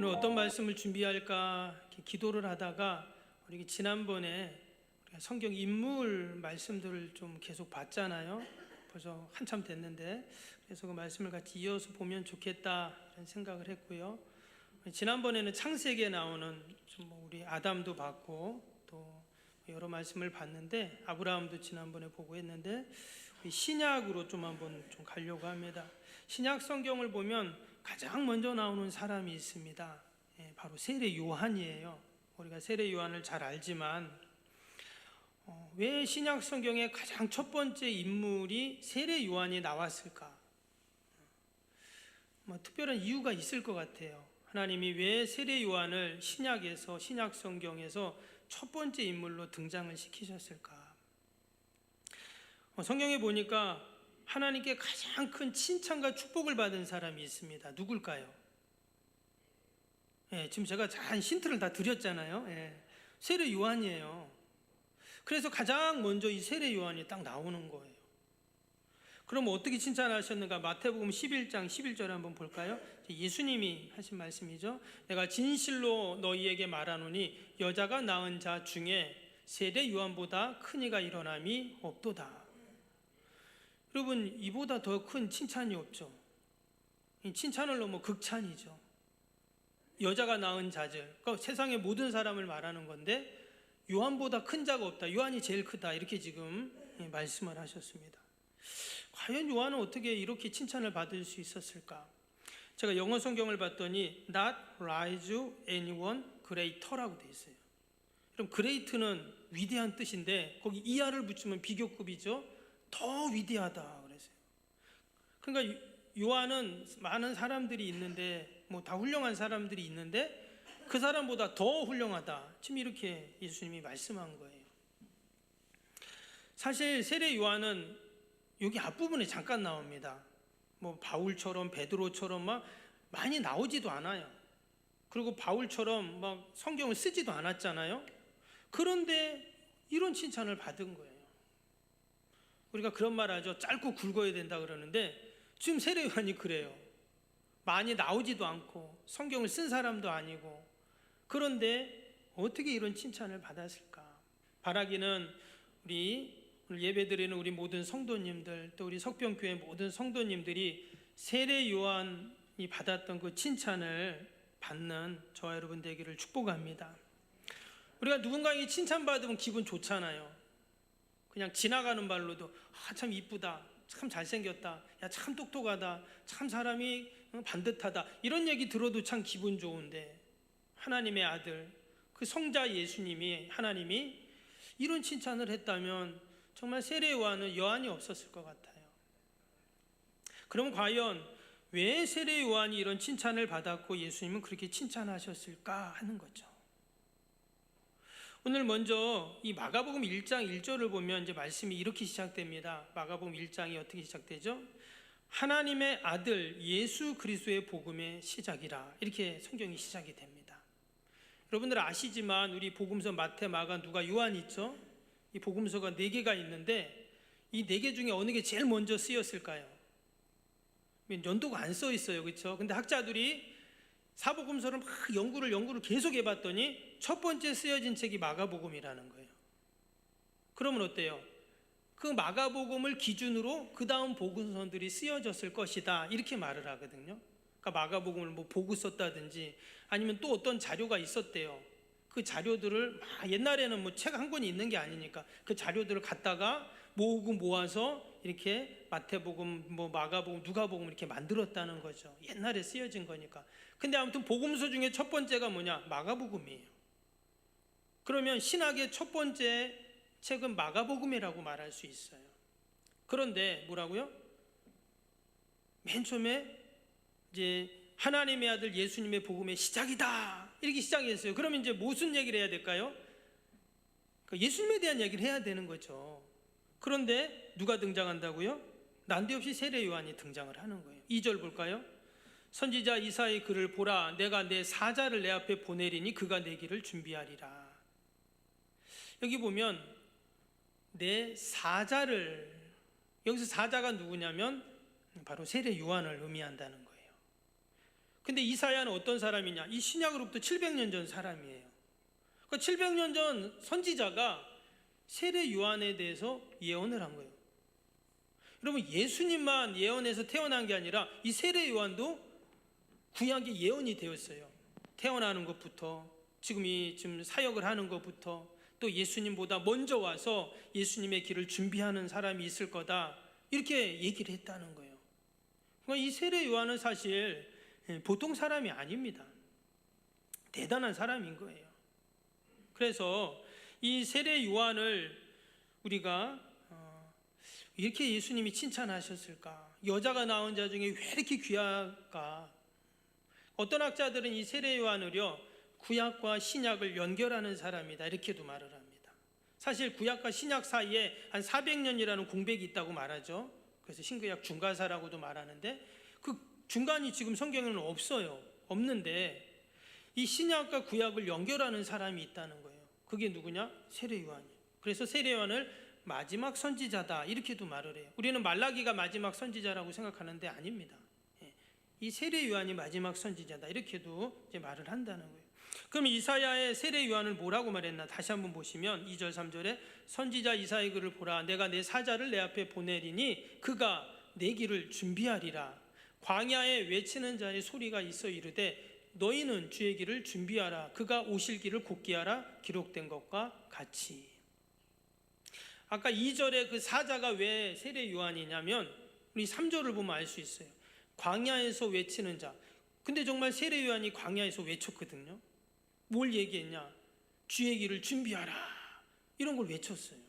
오늘 어떤 말씀을 준비할까 이렇게 기도를 하다가 우리 지난번에 우리가 성경 인물 말씀들을 좀 계속 봤잖아요. 벌써 한참 됐는데, 그래서 그 말씀을 같이 이어서 보면 좋겠다 이런 생각을 했고요. 지난번에는 창세기에 나오는 우리 아담도 봤고 또 여러 말씀을 봤는데, 아브라함도 지난번에 보고 했는데 신약으로 좀 한번 좀 가려고 합니다. 신약 성경을 보면 가장 먼저 나오는 사람이 있습니다. 바로 세례 요한이에요. 우리가 세례 요한을 잘 알지만 왜 신약 성경의 가장 첫 번째 인물이 세례 요한이 나왔을까? 특별한 이유가 있을 것 같아요. 하나님이 왜 세례 요한을 신약에서, 신약 성경에서 첫 번째 인물로 등장을 시키셨을까? 성경에 보니까 하나님께 가장 큰 칭찬과 축복을 받은 사람이 있습니다. 누굴까요? 지금 제가 한 힌트를 다 드렸잖아요. 세례 요한이에요. 그래서 가장 먼저 이 세례 요한이 딱 나오는 거예요. 그럼 어떻게 칭찬하셨는가? 마태복음 11장 11절에 한번 볼까요? 예수님이 하신 말씀이죠. 내가 진실로 너희에게 말하노니 여자가 낳은 자 중에 세례 요한보다 큰 이가 일어남이 없도다. 여러분, 이보다 더 큰 칭찬이 없죠. 이 칭찬을 넘어 극찬이죠. 여자가 낳은 자들, 그러니까 세상의 모든 사람을 말하는 건데 요한보다 큰 자가 없다. 요한이 제일 크다. 이렇게 지금 말씀을 하셨습니다. 과연 요한은 어떻게 이렇게 칭찬을 받을 수 있었을까? 제가 영어 성경을 봤더니 not rise anyone greater라고 되어 있어요. 그럼 great는 위대한 뜻인데 거기 이하를 붙이면 비교급이죠. 더 위대하다 그랬어요. 그러니까 요한은 많은 사람들이 있는데 다 훌륭한 사람들이 있는데 그 사람보다 더 훌륭하다. 지금 이렇게 예수님이 말씀한 거예요. 사실 세례 요한은 여기 앞부분에 잠깐 나옵니다. 바울처럼 베드로처럼 막 많이 나오지도 않아요. 그리고 바울처럼 막 성경을 쓰지도 않았잖아요. 그런데 이런 칭찬을 받은 거예요. 우리가 그런 말 하죠. 짧고 굵어야 된다 그러는데 지금 세례 요한이 그래요. 많이 나오지도 않고 성경을 쓴 사람도 아니고, 그런데 어떻게 이런 칭찬을 받았을까? 바라기는 우리 오늘 예배드리는 우리 모든 성도님들, 또 우리 석병교회 모든 성도님들이 세례 요한이 받았던 그 칭찬을 받는 저와 여러분 되기를 축복합니다. 우리가 누군가에게 칭찬받으면 기분 좋잖아요. 그냥 지나가는 말로도 참 이쁘다, 참 잘생겼다, 야 참 똑똑하다, 참 사람이 반듯하다, 이런 얘기 들어도 참 기분 좋은데 하나님의 아들 그 성자 예수님이, 하나님이 이런 칭찬을 했다면 정말 세례 요한이 없었을 것 같아요. 그럼 과연 왜 세례 요한이 이런 칭찬을 받았고 예수님은 그렇게 칭찬하셨을까 하는 거죠. 오늘 먼저 이 마가복음 1장 1절을 보면 이제 말씀이 이렇게 시작됩니다. 마가복음 1장이 어떻게 시작되죠? 하나님의 아들 예수 그리스도의 복음의 시작이라, 이렇게 성경이 시작이 됩니다. 여러분들 아시지만 우리 복음서 마태, 마가, 누가, 요한 있죠? 이 복음서가 4개가 있는데 이 4개 중에 어느 게 제일 먼저 쓰였을까요? 연도가 안 써 있어요. 그렇죠? 근데 학자들이 사복음서를 막 연구를 계속 해봤더니 첫 번째 쓰여진 책이 마가복음이라는 거예요. 그러면 어때요? 그 마가복음을 기준으로 그 다음 복음서들이 쓰여졌을 것이다, 이렇게 말을 하거든요. 그러니까 마가복음을 보고 썼다든지 아니면 또 어떤 자료가 있었대요. 그 자료들을 옛날에는 책 한 권이 있는 게 아니니까 그 자료들을 갖다가 모아서 이렇게 마태복음, 마가복음, 누가복음 이렇게 만들었다는 거죠. 옛날에 쓰여진 거니까. 근데 아무튼 복음서 중에 첫 번째가 뭐냐? 마가복음이에요. 그러면 신학의 첫 번째 책은 마가복음이라고 말할 수 있어요. 그런데 뭐라고요? 맨 처음에 이제 하나님의 아들 예수님의 복음의 시작이다, 이렇게 시작했어요. 그러면 이제 무슨 얘기를 해야 될까요? 예수님에 대한 얘기를 해야 되는 거죠. 그런데 누가 등장한다고요? 난데없이 세례 요한이 등장을 하는 거예요. 2절 볼까요? 선지자 이사야의 글을 보라, 내가 내 사자를 내 앞에 보내리니 그가 내 길을 준비하리라. 여기 보면 내 사자를, 여기서 사자가 누구냐면 바로 세례 요한을 의미한다는 거예요. 근데 이사야는 어떤 사람이냐? 이 신약으로부터 700년 전 사람이에요. 그 700년 전 선지자가 세례 요한에 대해서 예언을 한 거예요. 여러분, 예수님만 예언해서 태어난 게 아니라 이 세례 요한도 구약의 예언이 되었어요. 태어나는 것부터, 지금 사역을 하는 것부터, 또 예수님보다 먼저 와서 예수님의 길을 준비하는 사람이 있을 거다, 이렇게 얘기를 했다는 거예요. 그러니까 이 세례 요한은 사실 보통 사람이 아닙니다. 대단한 사람인 거예요. 그래서 이 세례 요한을 우리가 이렇게 예수님이 칭찬하셨을까? 여자가 낳은 자 중에 왜 이렇게 귀할까? 어떤 학자들은 이 세례 요한을요, 구약과 신약을 연결하는 사람이다, 이렇게도 말을 합니다. 사실 구약과 신약 사이에 한 400년이라는 공백이 있다고 말하죠. 그래서 신구약 중간사라고도 말하는데, 그 중간이 지금 성경에는 없는데 이 신약과 구약을 연결하는 사람이 있다는 거예요. 그게 누구냐? 세례 요한이에요. 그래서 세례 요한을 마지막 선지자다, 이렇게도 말을 해요. 우리는 말라기가 마지막 선지자라고 생각하는데 아닙니다. 이 세례 요한이 마지막 선지자다, 이렇게도 이제 말을 한다는 거예요. 그럼 이사야의 세례 요한을 뭐라고 말했나? 다시 한번 보시면 2절 3절에 선지자 이사야의 글을 보라. 내가 내 사자를 내 앞에 보내리니 그가 내 길을 준비하리라. 광야에 외치는 자의 소리가 있어 이르되 너희는 주의 길을 준비하라. 그가 오실 길을 곧게 하라. 기록된 것과 같이. 아까 2절에 그 사자가 왜 세례 요한이냐면 우리 3절을 보면 알 수 있어요. 광야에서 외치는 자. 근데 정말 세례 요한이 광야에서 외쳤거든요. 뭘 얘기했냐? 주의 길을 준비하라, 이런 걸 외쳤어요.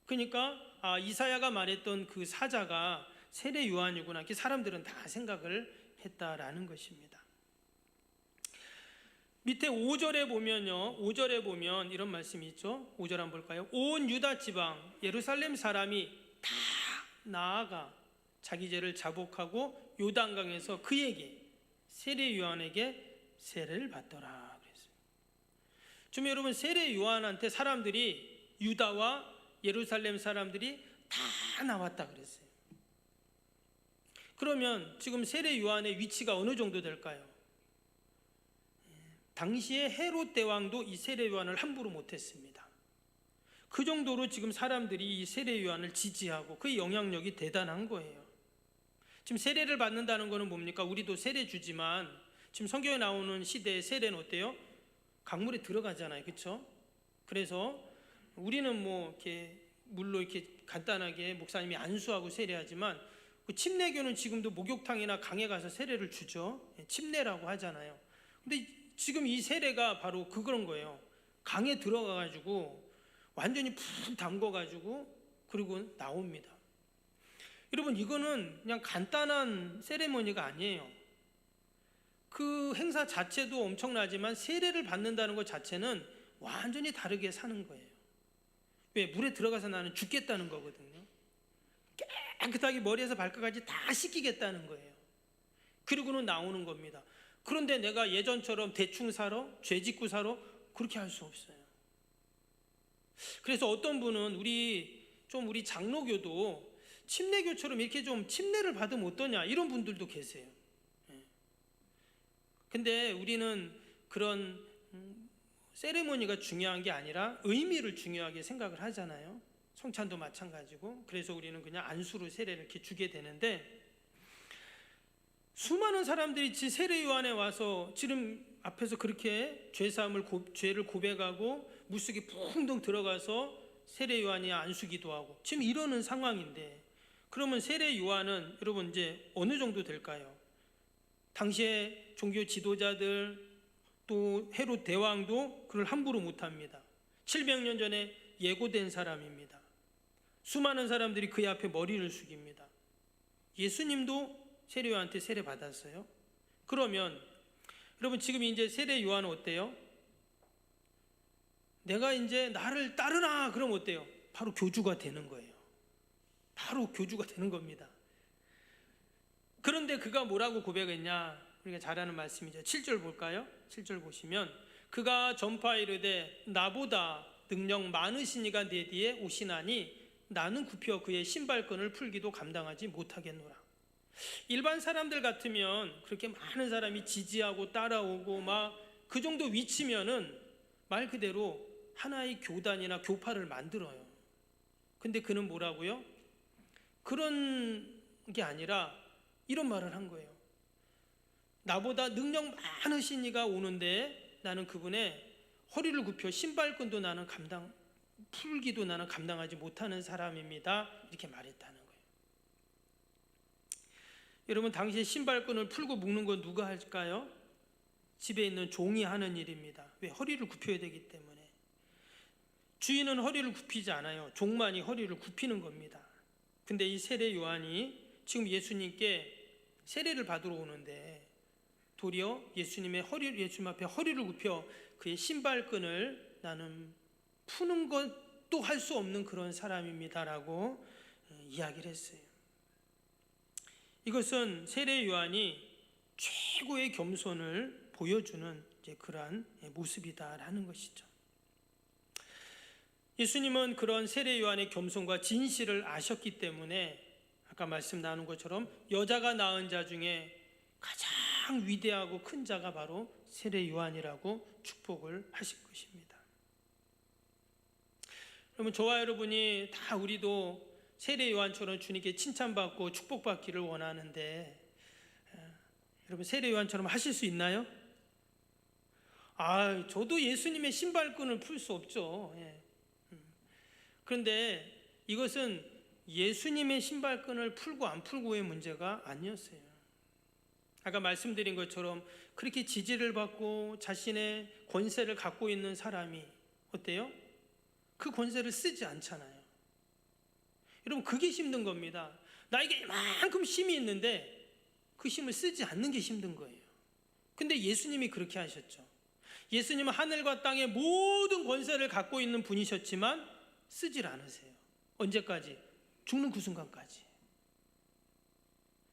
그러니까 이사야가 말했던 그 사자가 세례 요한이구나, 이렇게 사람들은 다 생각을 했다라는 것입니다. 밑에 5절에 보면 이런 말씀이 있죠. 5절 한번 볼까요? 온 유다 지방 예루살렘 사람이 다 나아가 자기 죄를 자복하고 요단강에서 그에게 세례 요한에게 세례를 받더라 그랬어요. 좀 여러분, 세례 요한한테 사람들이, 유다와 예루살렘 사람들이 다 나왔다 그랬어요. 그러면 지금 세례 요한의 위치가 어느 정도 될까요? 당시에 헤롯 대왕도 이 세례 요한을 함부로 못했습니다. 그 정도로 지금 사람들이 이 세례 요한을 지지하고 그 영향력이 대단한 거예요. 지금 세례를 받는다는 것은 뭡니까? 우리도 세례 주지만 지금 성경에 나오는 시대의 세례는 어때요? 강물에 들어가잖아요, 그렇죠? 그래서 우리는 뭐 이렇게 물로 이렇게 간단하게 목사님이 안수하고 세례하지만 그 침례교는 지금도 목욕탕이나 강에 가서 세례를 주죠. 침례라고 하잖아요. 근데 지금 이 세례가 바로 그런 거예요. 강에 들어가가지고 완전히 푹 담궈가지고 그리고 나옵니다. 여러분, 이거는 그냥 간단한 세레모니가 아니에요. 그 행사 자체도 엄청나지만 세례를 받는다는 것 자체는 완전히 다르게 사는 거예요. 왜? 물에 들어가서 나는 죽겠다는 거거든요. 깨끗하게 머리에서 발끝까지 다 씻기겠다는 거예요. 그리고는 나오는 겁니다. 그런데 내가 예전처럼 대충 살아? 죄 짓고 살아? 그렇게 할 수 없어요. 그래서 어떤 분은 우리 장로교도 침례교처럼 이렇게 좀 침례를 받으면 어떠냐, 이런 분들도 계세요. 근데 우리는 그런 세레모니가 중요한 게 아니라 의미를 중요하게 생각을 하잖아요. 성찬도 마찬가지고. 그래서 우리는 그냥 안수로 세례를 이렇게 주게 되는데, 수많은 사람들이 세례 요한에 와서 지금 앞에서 그렇게 죄를 고백하고 물속에 붕덩 들어가서 세례 요한이 안수기도 하고 지금 이러는 상황인데, 그러면 세례 요한은 여러분 이제 어느 정도 될까요? 당시에 종교 지도자들 또 헤롯 대왕도 그걸 함부로 못합니다. 700년 전에 예고된 사람입니다. 수많은 사람들이 그의 앞에 머리를 숙입니다. 예수님도 세례 요한한테 세례 받았어요. 그러면 여러분, 지금 이제 세례 요한은 어때요? 내가 이제 나를 따르라 그러면 어때요? 바로 교주가 되는 거예요. 바로 교주가 되는 겁니다. 그런데 그가 뭐라고 고백했냐? 우리가 잘 아는 말씀이죠. 7절 볼까요? 7절 보시면 그가 전파이르되 나보다 능력 많으신 이가 내 뒤에 오시나니 나는 굽혀 그의 신발끈을 풀기도 감당하지 못하겠노라. 일반 사람들 같으면 그렇게 많은 사람이 지지하고 따라오고 막 그 정도 위치면은 말 그대로 하나의 교단이나 교파를 만들어요. 근데 그는 뭐라고요? 그런 게 아니라 이런 말을 한 거예요. 나보다 능력 많으신 이가 오는데 나는 그분의 허리를 굽혀 신발끈도 나는 풀기도 나는 감당하지 못하는 사람입니다. 이렇게 말했다는 거예요. 여러분, 당시에 신발끈을 풀고 묶는 건 누가 할까요? 집에 있는 종이 하는 일입니다. 왜? 허리를 굽혀야 되기 때문에. 주인은 허리를 굽히지 않아요. 종만이 허리를 굽히는 겁니다. 근데 이 세례 요한이 지금 예수님께 세례를 받으러 오는데 도리어 예수님 앞에 허리를 굽혀 그의 신발끈을 나는 푸는 것도 할 수 없는 그런 사람입니다라고 이야기를 했어요. 이것은 세례 요한이 최고의 겸손을 보여주는 그러한 모습이다라는 것이죠. 예수님은 그런 세례 요한의 겸손과 진실을 아셨기 때문에 아까 말씀 나눈 것처럼 여자가 낳은 자 중에 가장 위대하고 큰 자가 바로 세례 요한이라고 축복을 하신 것입니다. 그러면 저와 여러분이 다 우리도 세례 요한처럼 주님께 칭찬받고 축복받기를 원하는데 여러분 세례 요한처럼 하실 수 있나요? 저도 예수님의 신발끈을 풀 수 없죠. 그런데 이것은 예수님의 신발끈을 풀고 안 풀고의 문제가 아니었어요. 아까 말씀드린 것처럼 그렇게 지지를 받고 자신의 권세를 갖고 있는 사람이 어때요? 그 권세를 쓰지 않잖아요. 여러분, 그게 힘든 겁니다. 나에게 이만큼 힘이 있는데 그 힘을 쓰지 않는 게 힘든 거예요. 근데 예수님이 그렇게 하셨죠. 예수님은 하늘과 땅의 모든 권세를 갖고 있는 분이셨지만 쓰질 않으세요. 언제까지? 죽는 그 순간까지.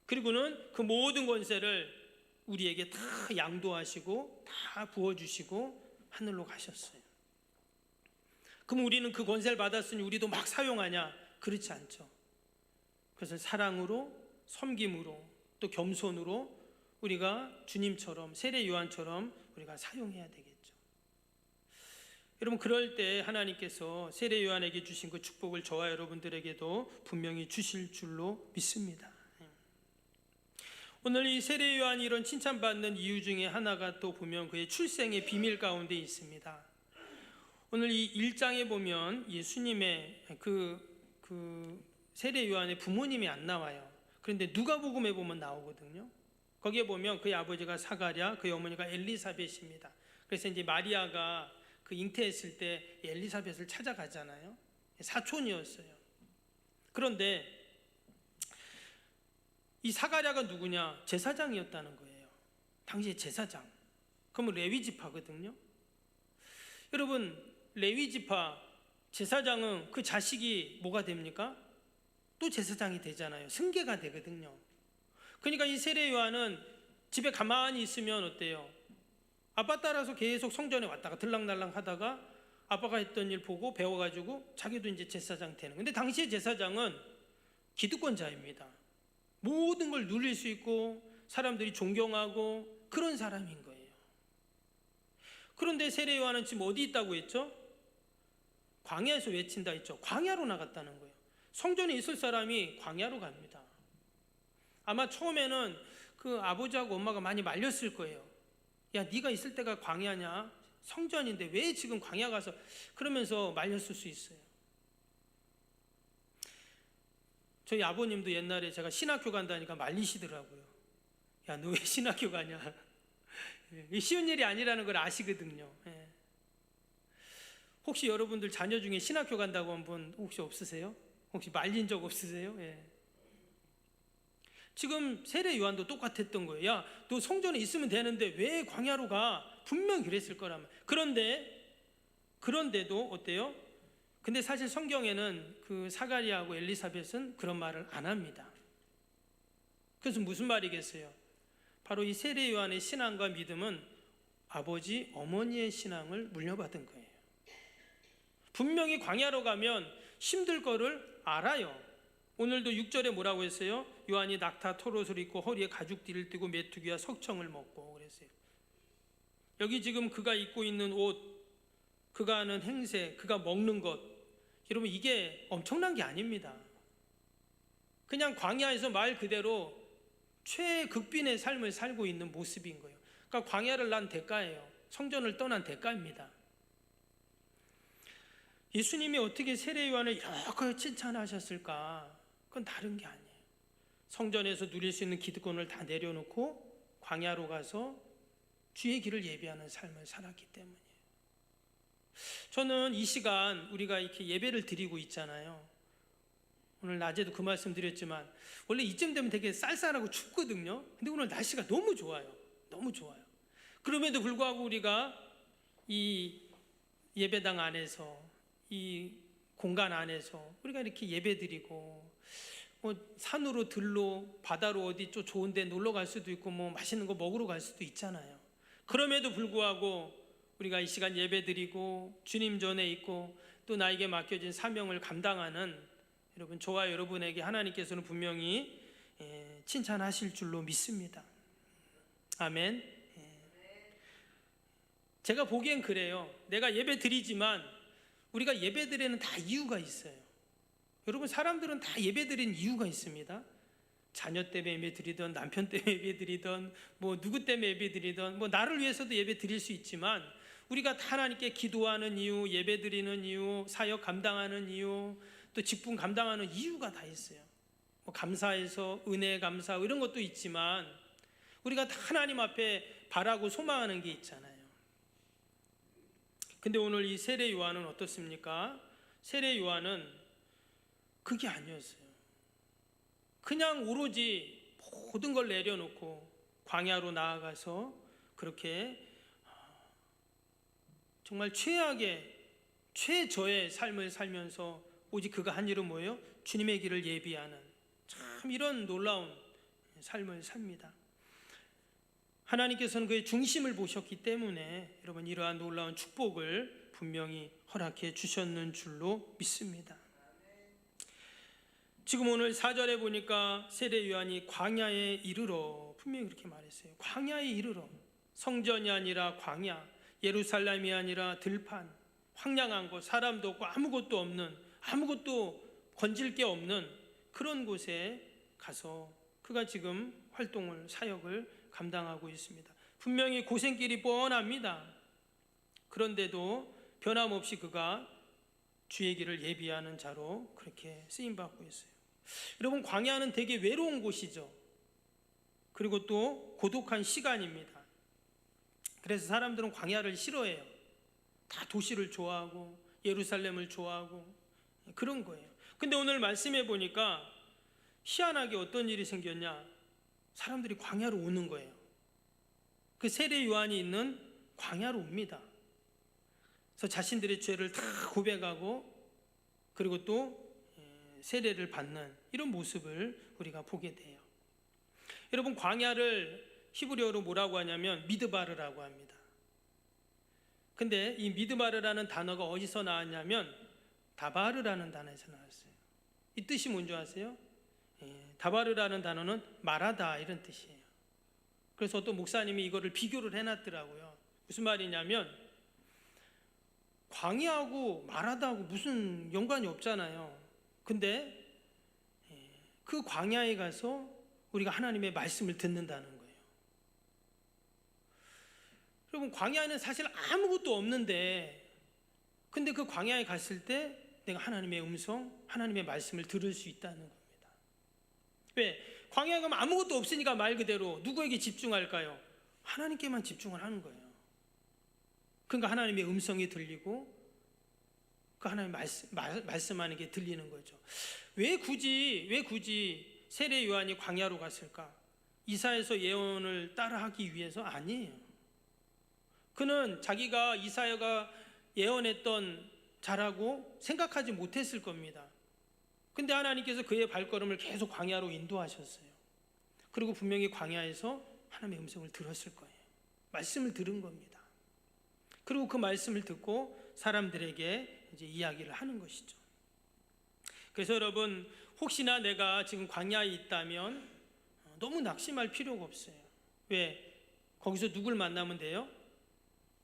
그리고는 그 모든 권세를 우리에게 다 양도하시고 다 부어주시고 하늘로 가셨어요. 그럼 우리는 그 권세를 받았으니 우리도 막 사용하냐? 그렇지 않죠. 그것을 사랑으로, 섬김으로, 또 겸손으로 우리가 주님처럼, 세례 요한처럼 우리가 사용해야 되겠죠. 여러분, 그럴 때 하나님께서 세례 요한에게 주신 그 축복을 저와 여러분들에게도 분명히 주실 줄로 믿습니다. 오늘 이 세례 요한이 이런 칭찬받는 이유 중에 하나가 또 보면 그의 출생의 비밀 가운데 있습니다. 오늘 이 1장에 보면 예수님의 그 세례 요한의 부모님이 안 나와요. 그런데 누가복음에 보면 나오거든요. 거기에 보면 그의 아버지가 사가랴, 그의 어머니가 엘리사벳입니다. 그래서 이제 마리아가 그 잉태했을 때 엘리사벳을 찾아가잖아요. 사촌이었어요. 그런데 이 사가랴가 누구냐? 제사장이었다는 거예요. 당시에 제사장. 그러면 레위지파거든요. 여러분, 레위지파 제사장은 그 자식이 뭐가 됩니까? 또 제사장이 되잖아요. 승계가 되거든요. 그러니까 이 세례 요한은 집에 가만히 있으면 어때요? 아빠 따라서 계속 성전에 왔다가 들락날락 하다가 아빠가 했던 일 보고 배워가지고 자기도 이제 제사장 되는. 근데 당시의 제사장은 기득권자입니다. 모든 걸 누릴 수 있고 사람들이 존경하고 그런 사람인 거예요. 그런데 세례 요한은 지금 어디 있다고 했죠? 광야에서 외친다 했죠. 광야로 나갔다는 거예요. 성전에 있을 사람이 광야로 갑니다. 아마 처음에는 그 아버지하고 엄마가 많이 말렸을 거예요. 야, 네가 있을 때가 광야냐? 성전인데 왜 지금 광야 가서, 그러면서 말렸을 수 있어요. 저희 아버님도 옛날에 제가 신학교 간다니까 말리시더라고요. 야, 너 왜 신학교 가냐? 쉬운 일이 아니라는 걸 아시거든요. 혹시 여러분들 자녀 중에 신학교 간다고 한 분 혹시 없으세요? 혹시 말린 적 없으세요? 지금 세례 요한도 똑같았던 거예요. 야, 너 성전에 있으면 되는데 왜 광야로 가? 분명히 그랬을 거라면. 그런데도 어때요? 근데 사실 성경에는 그 사가랴하고 엘리사벳은 그런 말을 안 합니다. 그래서 무슨 말이겠어요? 바로 이 세례 요한의 신앙과 믿음은 아버지, 어머니의 신앙을 물려받은 거예요. 분명히 광야로 가면 힘들 거를 알아요. 오늘도 6절에 뭐라고 했어요? 요한이 낙타 토롯을 입고 허리에 가죽띠를 띠고 메뚜기와 석청을 먹고 그랬어요. 여기 지금 그가 입고 있는 옷, 그가 하는 행세, 그가 먹는 것, 여러분 이게 엄청난 게 아닙니다. 그냥 광야에서 말 그대로 최극빈의 삶을 살고 있는 모습인 거예요. 그러니까 광야를 난 대가예요. 성전을 떠난 대가입니다. 예수님이 어떻게 세례 요한을 이렇게 칭찬하셨을까? 그건 다른 게 아니에요. 성전에서 누릴 수 있는 기득권을 다 내려놓고 광야로 가서 주의 길을 예비하는 삶을 살았기 때문이에요. 저는 이 시간 우리가 이렇게 예배를 드리고 있잖아요. 오늘 낮에도 그 말씀 드렸지만 원래 이쯤 되면 되게 쌀쌀하고 춥거든요. 근데 오늘 날씨가 너무 좋아요. 너무 좋아요. 그럼에도 불구하고 우리가 이 예배당 안에서, 이 공간 안에서 우리가 이렇게 예배 드리고, 뭐 산으로 들로 바다로 어디 좀 좋은 데 놀러 갈 수도 있고, 뭐 맛있는 거 먹으러 갈 수도 있잖아요. 그럼에도 불구하고 우리가 이 시간 예배 드리고 주님 전에 있고 또 나에게 맡겨진 사명을 감당하는 여러분, 저와 여러분에게 하나님께서는 분명히 칭찬하실 줄로 믿습니다. 아멘. 제가 보기엔 그래요. 내가 예배 드리지만 우리가 예배 드리는 다 이유가 있어요. 여러분, 사람들은 다 예배 드리는 이유가 있습니다. 자녀 때문에 예배 드리던, 남편 때문에 예배 드리던, 뭐 누구 때문에 예배 드리던, 뭐 나를 위해서도 예배 드릴 수 있지만 우리가 다 하나님께 기도하는 이유, 예배 드리는 이유, 사역 감당하는 이유, 또 직분 감당하는 이유가 다 있어요. 뭐 감사해서 은혜 감사 이런 것도 있지만 우리가 다 하나님 앞에 바라고 소망하는 게 있잖아요. 근데 오늘 이 세례 요한은 어떻습니까? 세례 요한은 그게 아니었어요. 그냥 오로지 모든 걸 내려놓고 광야로 나아가서 그렇게 정말 최악의 최저의 삶을 살면서 오직 그가 한 일은 뭐예요? 주님의 길을 예비하는, 참 이런 놀라운 삶을 삽니다. 하나님께서는 그의 중심을 보셨기 때문에 여러분 이러한 놀라운 축복을 분명히 허락해 주셨는 줄로 믿습니다. 지금 오늘 4절에 보니까 세례 요한이 광야에 이르러 분명히 그렇게 말했어요. 광야에 이르러. 성전이 아니라 광야, 예루살렘이 아니라 들판, 황량한 곳, 사람도 없고 아무것도 없는, 아무것도 건질 게 없는 그런 곳에 가서 그가 지금 활동을, 사역을 감당하고 있습니다. 분명히 고생길이 뻔합니다. 그런데도 변함없이 그가 주의 길을 예비하는 자로 그렇게 쓰임받고 있어요. 여러분, 광야는 되게 외로운 곳이죠. 그리고 또 고독한 시간입니다. 그래서 사람들은 광야를 싫어해요. 다 도시를 좋아하고 예루살렘을 좋아하고 그런 거예요. 근데 오늘 말씀해 보니까 희한하게 어떤 일이 생겼냐? 사람들이 광야로 오는 거예요. 그 세례 요한이 있는 광야로 옵니다. 그래서 자신들의 죄를 다 고백하고 그리고 또 세례를 받는 이런 모습을 우리가 보게 돼요. 여러분, 광야를 히브리어로 뭐라고 하냐면 미드바르라고 합니다. 근데 이 미드바르라는 단어가 어디서 나왔냐면 다바르라는 단어에서 나왔어요. 이 뜻이 뭔지 아세요? 다바르라는 단어는 말하다 이런 뜻이에요. 그래서 어떤 목사님이 이거를 비교를 해놨더라고요. 무슨 말이냐면 광야하고 말하다하고 무슨 연관이 없잖아요. 근데 그 광야에 가서 우리가 하나님의 말씀을 듣는다는 거예요. 여러분, 광야에는 사실 아무것도 없는데 근데 그 광야에 갔을 때 내가 하나님의 음성, 하나님의 말씀을 들을 수 있다는 겁니다. 왜? 광야에 가면 아무것도 없으니까 말 그대로 누구에게 집중할까요? 하나님께만 집중을 하는 거예요. 그러니까 하나님의 음성이 들리고 그 하나님 말씀하는 게 들리는 거죠. 왜 굳이 세례 요한이 광야로 갔을까? 이사야서 예언을 따라하기 위해서 아니에요. 그는 자기가 이사야가 예언했던 자라고 생각하지 못했을 겁니다. 근데 하나님께서 그의 발걸음을 계속 광야로 인도하셨어요. 그리고 분명히 광야에서 하나님의 음성을 들었을 거예요. 말씀을 들은 겁니다. 그리고 그 말씀을 듣고 사람들에게 이제 이야기를 하는 것이죠. 그래서 여러분, 혹시나 내가 지금 광야에 있다면 너무 낙심할 필요가 없어요. 왜? 거기서 누굴 만나면 돼요?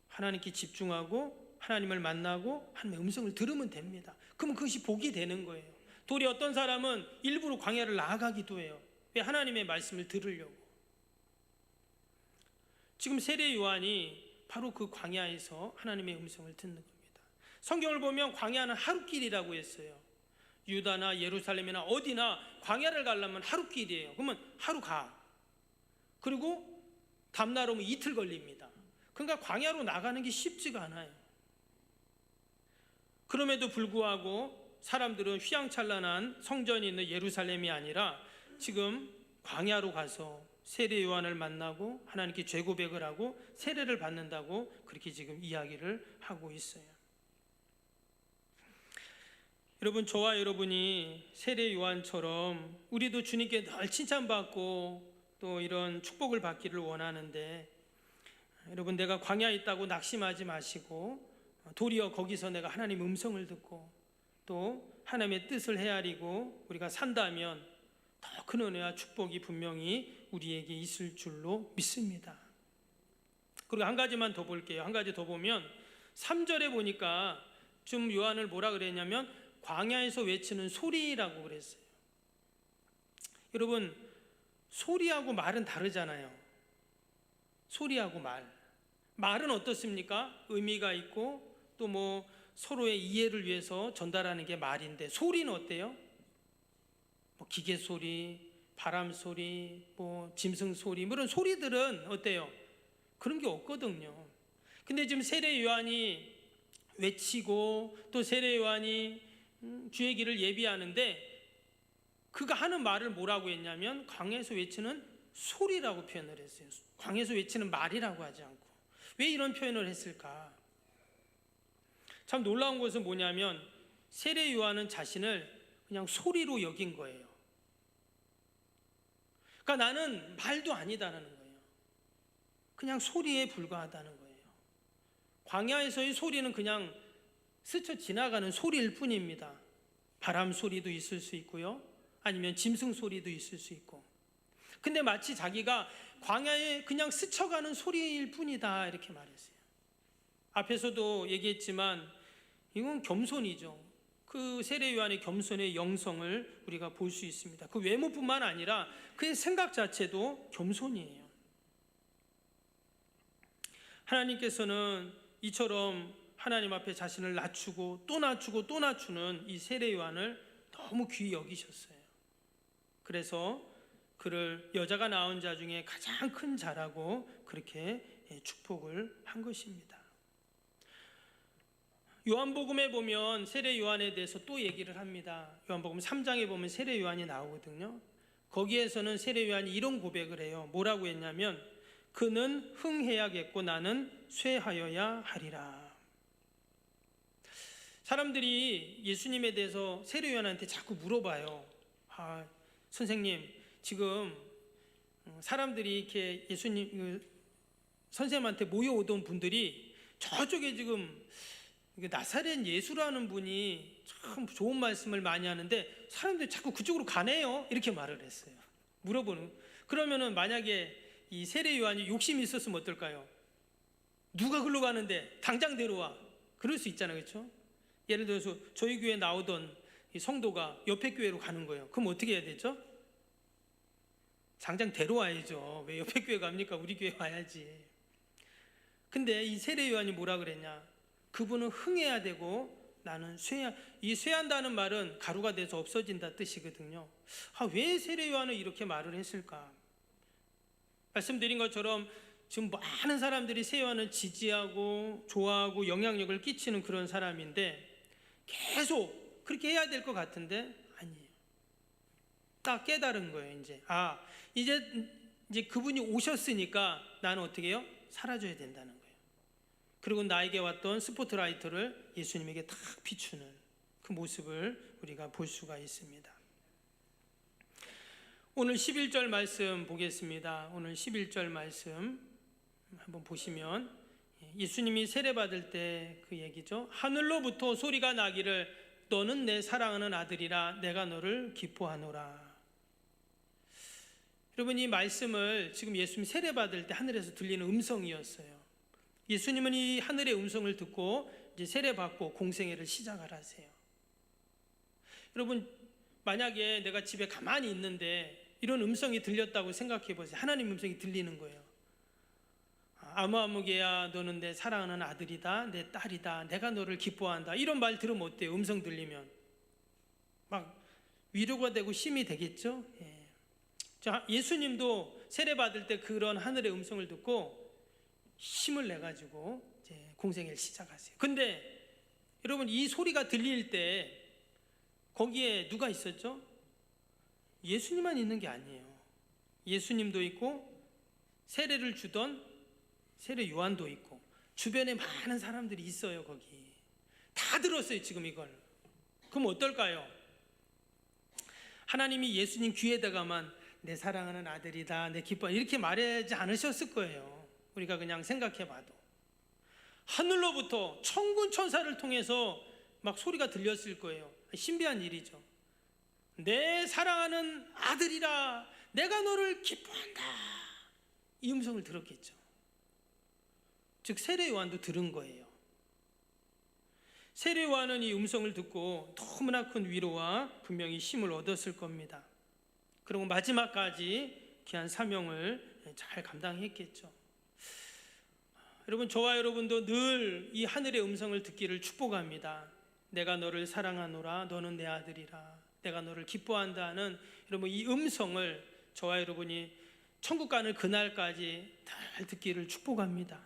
하나님께 집중하고 하나님을 만나고 하나님의 음성을 들으면 됩니다. 그러면 그것이 복이 되는 거예요. 도리어 어떤 사람은 일부러 광야를 나아가기도 해요. 왜? 하나님의 말씀을 들으려고. 지금 세례 요한이 바로 그 광야에서 하나님의 음성을 듣는 겁니다. 성경을 보면 광야는 하루길이라고 했어요. 유다나 예루살렘이나 어디나 광야를 가려면 하루길이에요. 그러면 하루 가. 그리고 다음날 오면 이틀 걸립니다. 그러니까 광야로 나가는 게 쉽지가 않아요. 그럼에도 불구하고 사람들은 휘황찬란한 성전이 있는 예루살렘이 아니라 지금 광야로 가서 세례 요한을 만나고 하나님께 죄 고백을 하고 세례를 받는다고 그렇게 지금 이야기를 하고 있어요. 여러분, 저와 여러분이 세례 요한처럼 우리도 주님께 늘 칭찬받고 또 이런 축복을 받기를 원하는데, 여러분, 내가 광야에 있다고 낙심하지 마시고 도리어 거기서 내가 하나님 음성을 듣고 또 하나님의 뜻을 헤아리고 우리가 산다면 더 큰 은혜와 축복이 분명히 우리에게 있을 줄로 믿습니다. 그리고 한 가지만 더 볼게요. 한 가지 더 보면 3절에 보니까 좀 요한을 뭐라 그랬냐면 광야에서 외치는 소리라고 그랬어요. 여러분, 소리하고 말은 다르잖아요. 소리하고 말은 어떻습니까? 의미가 있고 또 뭐 서로의 이해를 위해서 전달하는 게 말인데, 소리는 어때요? 뭐 기계 소리, 바람 소리, 뭐 짐승 소리, 뭐 이런 소리들은 어때요? 그런 게 없거든요. 근데 지금 세례 요한이 외치고 또 세례 요한이 주의 길을 예비하는데 그가 하는 말을 뭐라고 했냐면 광야에서 외치는 소리라고 표현을 했어요. 광야에서 외치는 말이라고 하지 않고. 왜 이런 표현을 했을까? 참 놀라운 것은 뭐냐면 세례 요한은 자신을 그냥 소리로 여긴 거예요. 그러니까 나는 말도 아니다라는 거예요. 그냥 소리에 불과하다는 거예요. 광야에서의 소리는 그냥 스쳐 지나가는 소리일 뿐입니다. 바람 소리도 있을 수 있고요, 아니면 짐승 소리도 있을 수 있고. 근데 마치 자기가 광야에 그냥 스쳐가는 소리일 뿐이다 이렇게 말했어요. 앞에서도 얘기했지만 이건 겸손이죠. 그 세례 요한의 겸손의 영성을 우리가 볼 수 있습니다. 그 외모뿐만 아니라 그의 생각 자체도 겸손이에요. 하나님께서는 이처럼 하나님 앞에 자신을 낮추고 또 낮추고 또 낮추는 이 세례 요한을 너무 귀히 여기셨어요. 그래서 그를 여자가 낳은 자 중에 가장 큰 자라고 그렇게 축복을 한 것입니다. 요한복음에 보면 세례 요한에 대해서 또 얘기를 합니다. 요한복음 3장에 보면 세례 요한이 나오거든요. 거기에서는 세례 요한이 이런 고백을 해요. 뭐라고 했냐면 그는 흥해야겠고 나는 쇠하여야 하리라. 사람들이 예수님에 대해서 세례 요한한테 자꾸 물어봐요. 선생님, 지금 사람들이 이렇게 예수님 선생님한테 모여오던 분들이 저쪽에 지금 나사렛 예수라는 분이 참 좋은 말씀을 많이 하는데 사람들이 자꾸 그쪽으로 가네요 이렇게 말을 했어요. 물어보는. 그러면은 만약에 이 세례 요한이 욕심이 있었으면 어떨까요? 누가 글로 가는데 당장 데려와, 그럴 수 있잖아요. 그렇죠? 예를 들어서 저희 교회에 나오던 이 성도가 옆에 교회로 가는 거예요. 그럼 어떻게 해야 되죠? 당장 데려와야죠. 왜 옆에 교회 갑니까? 우리 교회 와야지. 근데 이 세례 요한이 뭐라 그랬냐? 그분은 흥해야 되고 나는 쇠야. 이 쇠한다는 말은 가루가 돼서 없어진다 뜻이거든요. 왜 세례 요한은 이렇게 말을 했을까? 말씀드린 것처럼 지금 많은 사람들이 세례 요한을 지지하고 좋아하고 영향력을 끼치는 그런 사람인데 계속 그렇게 해야 될 것 같은데 아니에요. 딱 깨달은 거예요. 이제 그분이 오셨으니까 나는 어떻게 해요? 사라져야 된다는 거예요. 그리고 나에게 왔던 스포트라이트를 예수님에게 탁 비추는 그 모습을 우리가 볼 수가 있습니다. 오늘 11절 말씀 보겠습니다. 오늘 11절 말씀 한번 보시면 예수님이 세례받을 때 그 얘기죠. 하늘로부터 소리가 나기를 너는 내 사랑하는 아들이라 내가 너를 기뻐하노라. 여러분, 이 말씀을 지금 예수님 세례 받을 때 하늘에서 들리는 음성이었어요. 예수님은 이 하늘의 음성을 듣고 이제 세례 받고 공생애를 시작하라세요. 여러분, 만약에 내가 집에 가만히 있는데 이런 음성이 들렸다고 생각해 보세요. 하나님 음성이 들리는 거예요. 아무개야 너는 내 사랑하는 아들이다, 내 딸이다, 내가 너를 기뻐한다. 이런 말 들으면 어때요? 음성 들리면 막 위로가 되고 힘이 되겠죠. 자, 예수님도 세례 받을 때 그런 하늘의 음성을 듣고 힘을 내 가지고 이제 공생애를 시작하세요. 근데 여러분, 이 소리가 들릴 때 거기에 누가 있었죠? 예수님만 있는 게 아니에요. 예수님도 있고 세례를 주던 세례 요한도 있고 주변에 많은 사람들이 있어요. 거기 다 들었어요 지금 이걸. 그럼 어떨까요? 하나님이 예수님 귀에다가만 내 사랑하는 아들이다, 내 기뻐 이렇게 말하지 않으셨을 거예요. 우리가 그냥 생각해 봐도 하늘로부터 천군 천사를 통해서 막 소리가 들렸을 거예요. 신비한 일이죠. 내 사랑하는 아들이라 내가 너를 기뻐한다, 이 음성을 들었겠죠. 즉 세례 요한도 들은 거예요. 세례 요한은 이 음성을 듣고 너무나 큰 위로와 분명히 힘을 얻었을 겁니다. 그리고 마지막까지 귀한 사명을 잘 감당했겠죠. 여러분, 저와 여러분도 늘 이 하늘의 음성을 듣기를 축복합니다. 내가 너를 사랑하노라, 너는 내 아들이라, 내가 너를 기뻐한다는 여러분 이 음성을 저와 여러분이 천국 가는 그날까지 잘 듣기를 축복합니다.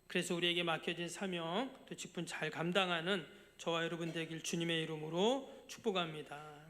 그래서 우리에게 맡겨진 사명 또 직분 잘 감당하는 저와 여러분 되길 주님의 이름으로 축복합니다.